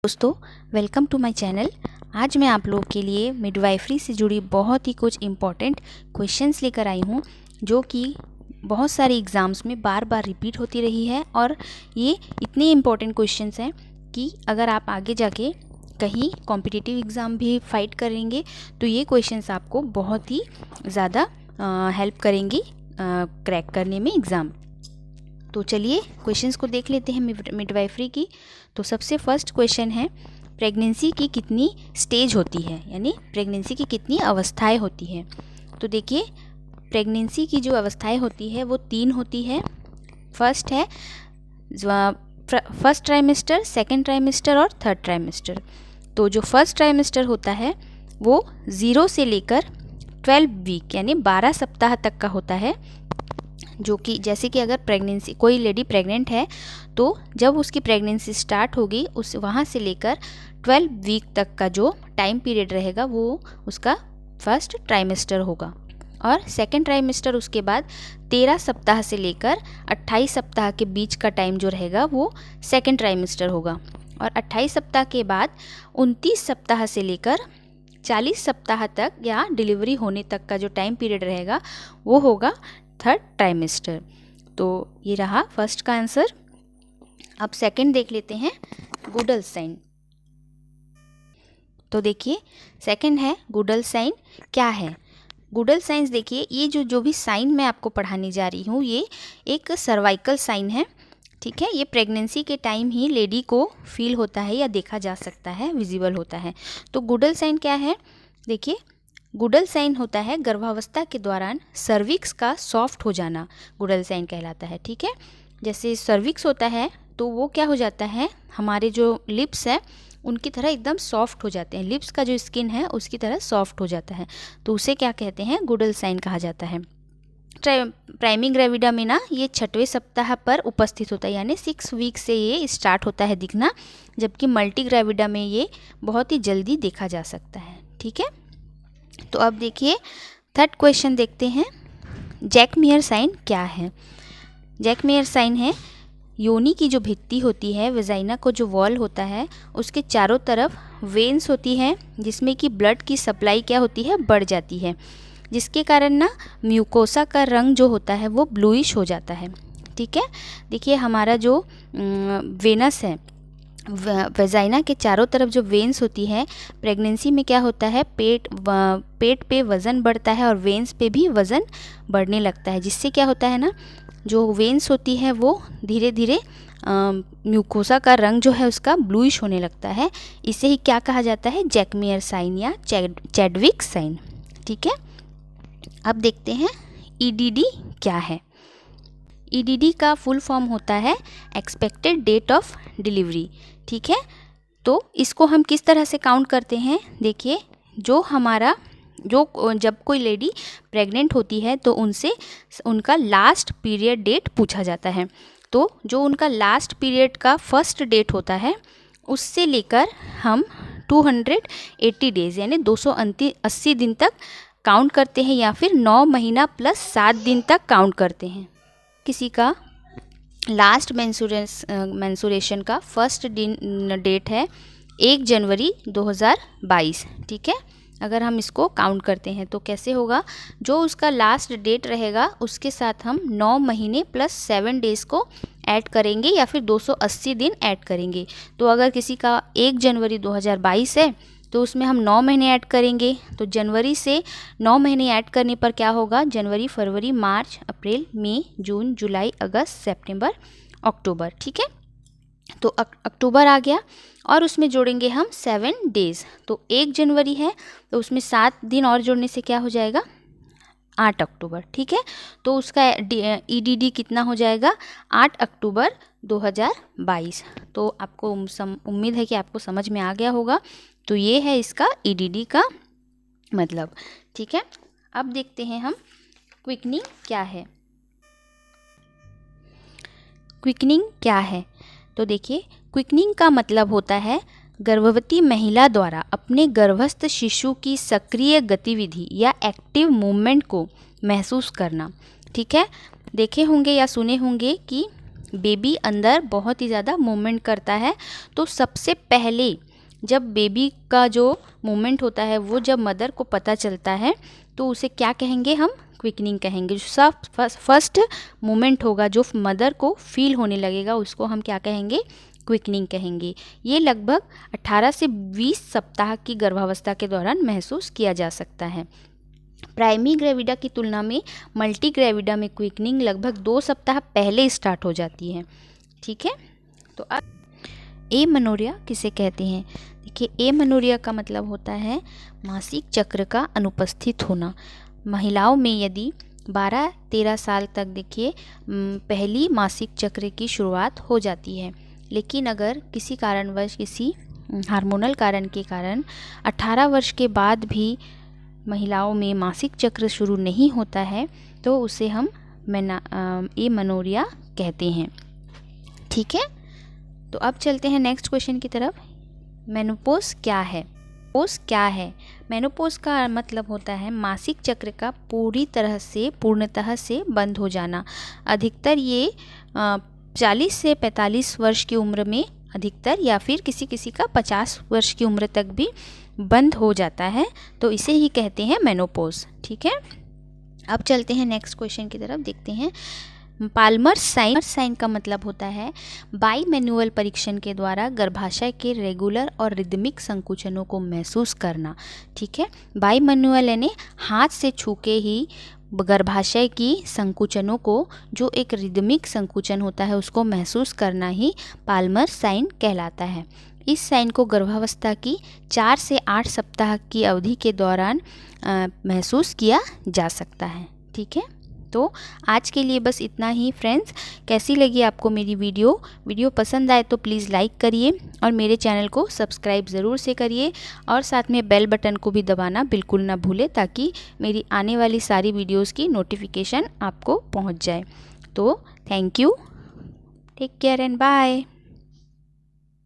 दोस्तों, welcome to my channel. आज मैं आप लोगों के लिए मिडवाइफरी से जुड़ी बहुत ही कुछ इम्पॉर्टेंट क्वेश्चंस लेकर आई हूँ, जो कि बहुत सारे एग्ज़ाम्स में बार बार रिपीट होती रही है। और ये इतने इम्पॉर्टेंट क्वेश्चंस हैं कि अगर आप आगे जाके कहीं कॉम्पिटिटिव एग्ज़ाम भी फाइट करेंगे तो ये क्वेश्चंस आपको बहुत ही ज़्यादा हेल्प करेंगी क्रैक करने में एग्ज़ाम। तो चलिए क्वेश्चंस को देख लेते हैं मिडवाइफरी की। तो सबसे फर्स्ट क्वेश्चन है, प्रेगनेंसी की कितनी स्टेज होती है, यानी प्रेगनेंसी की कितनी अवस्थाएं होती हैं। तो देखिए, प्रेगनेंसी की जो अवस्थाएं होती है वो 3 होती है। फर्स्ट है फर्स्ट ट्राइमेस्टर, सेकंड ट्राइमेस्टर और थर्ड ट्राइमेस्टर। तो जो फर्स्ट ट्राइमेस्टर होता है वो 0 से लेकर 12 वीक यानी 12 सप्ताह तक का होता है। जो कि जैसे कि अगर प्रेगनेंसी कोई लेडी प्रेग्नेंट है तो जब उसकी प्रेगनेंसी स्टार्ट होगी उस वहाँ से लेकर 12 वीक तक का जो टाइम पीरियड रहेगा वो उसका फर्स्ट ट्राइमेस्टर होगा। और सेकंड ट्राइमेस्टर उसके बाद 13 सप्ताह से लेकर 28 सप्ताह के बीच का टाइम जो रहेगा वो सेकंड ट्राइमेस्टर होगा। और 28 सप्ताह के बाद 29 सप्ताह से लेकर 40 सप्ताह तक या डिलीवरी होने तक का जो टाइम पीरियड रहेगा वो होगा थर्ड ट्राइमेस्टर। तो ये रहा फर्स्ट का आंसर। अब सेकंड देख लेते हैं, गुडल साइन। तो देखिए, सेकंड है गुडल साइन। क्या है गुडल साइंस? देखिए, ये जो भी साइन मैं आपको पढ़ाने जा रही हूँ ये एक सर्वाइकल साइन है। ठीक है, ये प्रेगनेंसी के टाइम ही लेडी को फील होता है या देखा जा सकता है, विजिबल होता है। तो गुडल साइन क्या है? देखिए, गुडल साइन होता है गर्भावस्था के दौरान सर्विक्स का सॉफ्ट हो जाना, गुडल साइन कहलाता है। ठीक है, जैसे सर्विक्स होता है तो वो क्या हो जाता है, हमारे जो लिप्स है उनकी तरह एकदम सॉफ्ट हो जाते हैं। लिप्स का जो स्किन है उसकी तरह सॉफ्ट हो जाता है, तो उसे क्या कहते हैं, गुडल साइन कहा जाता है। प्राइमी ग्रेविडा में ना ये 6वें सप्ताह पर उपस्थित होता है, यानी 6 वीक से ये स्टार्ट होता है दिखना, जबकि मल्टी ग्रेविडा में ये बहुत ही जल्दी देखा जा सकता है। ठीक है, तो अब देखिए थर्ड क्वेश्चन देखते हैं, जैकमियर साइन क्या है? जैकमियर साइन है, योनि की जो भित्ति होती है, वेजाइना को जो वॉल होता है उसके चारों तरफ वेन्स होती है जिसमें कि ब्लड की सप्लाई क्या होती है, बढ़ जाती है, जिसके कारण ना म्यूकोसा का रंग जो होता है वो ब्लूइश हो जाता है। ठीक है, देखिए हमारा जो वेनस है, वेजाइना के चारों तरफ जो वेन्स होती है, प्रेगनेंसी में क्या होता है, पेट पे वज़न बढ़ता है और वेन्स पे भी वज़न बढ़ने लगता है, जिससे क्या होता है ना, जो वेन्स होती है वो धीरे धीरे म्यूकोसा का रंग जो है उसका ब्लूइश होने लगता है। इसे ही क्या कहा जाता है, जैकमियर साइन या चैडविक साइन। ठीक है, अब देखते हैं ईडीडी क्या है। ईडीडी का फुल फॉर्म होता है एक्सपेक्टेड डेट ऑफ डिलीवरी। ठीक है, तो इसको हम किस तरह से काउंट करते हैं? देखिए, जब कोई लेडी प्रेग्नेंट होती है तो उनसे उनका लास्ट पीरियड डेट पूछा जाता है। तो जो उनका लास्ट पीरियड का फर्स्ट डेट होता है उससे लेकर हम 280 डेज़ यानी 280 दिन तक काउंट करते हैं, या फिर 9 महीना प्लस 7 दिन तक काउंट करते हैं। किसी का लास्ट मेंसुरेशन का फर्स्ट डेट है 1 जनवरी 2022। ठीक है, अगर हम इसको काउंट करते हैं तो कैसे होगा, जो उसका लास्ट डेट रहेगा उसके साथ हम 9 महीने प्लस 7 डेज़ को ऐड करेंगे या फिर 280 दिन ऐड करेंगे। तो अगर किसी का 1 जनवरी 2022 है तो उसमें हम 9 महीने ऐड करेंगे, तो जनवरी से 9 महीने ऐड करने पर क्या होगा, जनवरी, फरवरी, मार्च, अप्रैल, मई, जून, जुलाई, अगस्त, सितंबर, अक्टूबर। ठीक है, तो अक्टूबर आ गया और उसमें जोड़ेंगे हम 7 डेज़। तो 1 जनवरी है तो उसमें 7 दिन और जोड़ने से क्या हो जाएगा, 8 अक्टूबर। ठीक है, तो उसका ईडीडी कितना हो जाएगा, 8 अक्टूबर 2022। तो आपको उम्मीद है कि आपको समझ में आ गया होगा। तो ये है इसका ईडीडी का मतलब। ठीक है, अब देखते हैं हम क्विकनिंग क्या है। क्विकनिंग क्या है? तो देखिए, क्विकनिंग का मतलब होता है गर्भवती महिला द्वारा अपने गर्भस्थ शिशु की सक्रिय गतिविधि या एक्टिव मूवमेंट को महसूस करना। ठीक है, देखे होंगे या सुने होंगे कि बेबी अंदर बहुत ही ज़्यादा मूवमेंट करता है। तो सबसे पहले जब बेबी का जो मूवमेंट होता है वो जब मदर को पता चलता है तो उसे क्या कहेंगे हम? क्विकनिंग कहेंगे। जो सब फर्स्ट मूवमेंट होगा जो मदर को फील होने लगेगा उसको हम क्या कहेंगे? क्विकनिंग कहेंगे। ये लगभग 18 से 20 सप्ताह की गर्भावस्था के दौरान महसूस किया जा सकता है। प्राइमी ग्रेविडा की तुलना में मल्टी ग्रेविडा में क्विकनिंग लगभग 2 सप्ताह पहले स्टार्ट हो जाती है। ठीक है, तो अब एमेनोर्या किसे कहते हैं? देखिए, एमेनोर्या का मतलब होता है मासिक चक्र का अनुपस्थित होना। महिलाओं में यदि 12-13 साल तक देखिए पहली मासिक चक्र की शुरुआत हो जाती है, लेकिन अगर किसी कारणवश किसी हार्मोनल कारण के कारण 18 वर्ष के बाद भी महिलाओं में मासिक चक्र शुरू नहीं होता है तो उसे हम एमेनोर्या कहते हैं। ठीक है, तो अब चलते हैं नेक्स्ट क्वेश्चन की तरफ। मेनोपॉज क्या है? मेनोपॉज क्या है? मेनोपॉज का मतलब होता है मासिक चक्र का पूर्णतः से बंद हो जाना। अधिकतर ये 40 से 45 वर्ष की उम्र में अधिकतर, या फिर किसी किसी का 50 वर्ष की उम्र तक भी बंद हो जाता है, तो इसे ही कहते हैं मेनोपॉज। ठीक है, अब चलते हैं नेक्स्ट क्वेश्चन की तरफ, देखते हैं। पाल्मर साइन का मतलब होता है बाईमैनुअल परीक्षण के द्वारा गर्भाशय के रेगुलर और रिदमिक संकुचनों को महसूस करना। ठीक है, बाईमैनुअल यानी हाथ से छू के ही गर्भाशय की संकुचनों को, जो एक रिदमिक संकुचन होता है, उसको महसूस करना ही पाल्मर साइन कहलाता है। इस साइन को गर्भावस्था की 4 से 8 सप्ताह की अवधि के दौरान महसूस किया जा सकता है। ठीक है, तो आज के लिए बस इतना ही फ्रेंड्स। कैसी लगी आपको मेरी वीडियो पसंद आए तो प्लीज़ लाइक करिए और मेरे चैनल को सब्सक्राइब ज़रूर से करिए और साथ में बेल बटन को भी दबाना बिल्कुल ना भूलें ताकि मेरी आने वाली सारी वीडियोस की नोटिफिकेशन आपको पहुंच जाए। तो thank you, take care and bye.